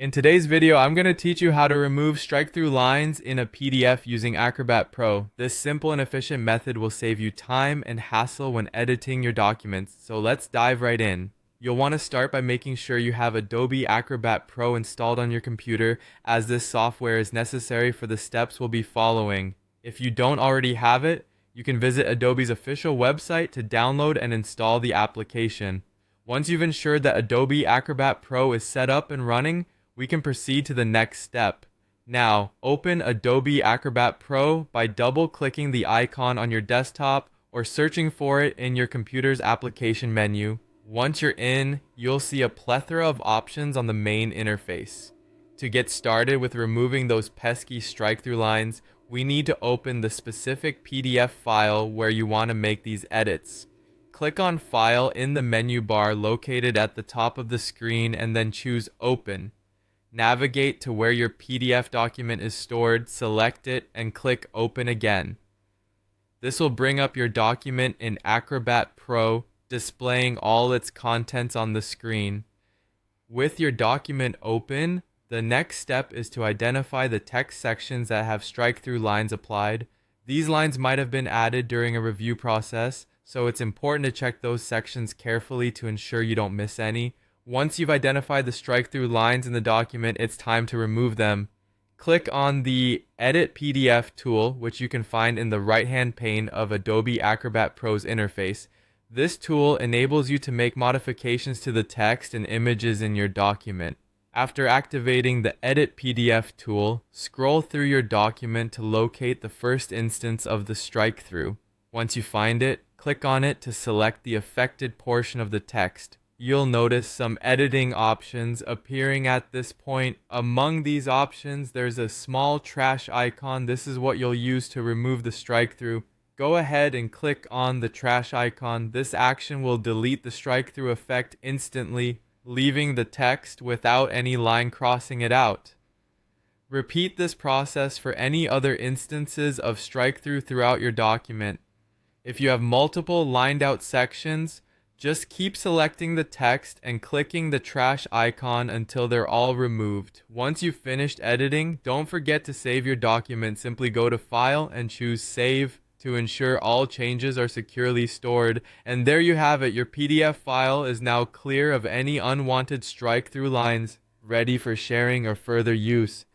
In today's video, I'm going to teach you how to remove strike-through lines in a PDF using Acrobat Pro. This simple and efficient method will save you time and hassle when editing your documents, so let's dive right in. You'll want to start by making sure you have Adobe Acrobat Pro installed on your computer, as this software is necessary for the steps we'll be following. If you don't already have it, you can visit Adobe's official website to download and install the application. Once you've ensured that Adobe Acrobat Pro is set up and running, we can proceed to the next step. Now, open Adobe Acrobat Pro by double-clicking the icon on your desktop or searching for it in your computer's application menu. Once you're in, you'll see a plethora of options on the main interface. To get started with removing those pesky strike-through lines, we need to open the specific PDF file where you want to make these edits. Click on File in the menu bar located at the top of the screen and then choose Open. Navigate to where your PDF document is stored, select it, and click Open again. This will bring up your document in Acrobat Pro, displaying all its contents on the screen. With your document open, the next step is to identify the text sections that have strike-through lines applied. These lines might have been added during a review process, so it's important to check those sections carefully to ensure you don't miss any. Once you've identified the strike-through lines in the document, it's time to remove them. Click on the Edit PDF tool, which you can find in the right-hand pane of Adobe Acrobat Pro's interface. This tool enables you to make modifications to the text and images in your document. After activating the Edit PDF tool, scroll through your document to locate the first instance of the strike-through. Once you find it, click on it to select the affected portion of the text. You'll notice some editing options appearing at this point. Among these options, there's a small trash icon. This is what you'll use to remove the strike-through. Go ahead and click on the trash icon. This action will delete the strike-through effect instantly, leaving the text without any line crossing it out. Repeat this process for any other instances of strike-through throughout your document. If you have multiple lined out sections, just keep selecting the text and clicking the trash icon until they're all removed. Once you've finished editing, don't forget to save your document. Simply go to File and choose Save to ensure all changes are securely stored. And there you have it. Your PDF file is now clear of any unwanted strike-through lines, ready for sharing or further use.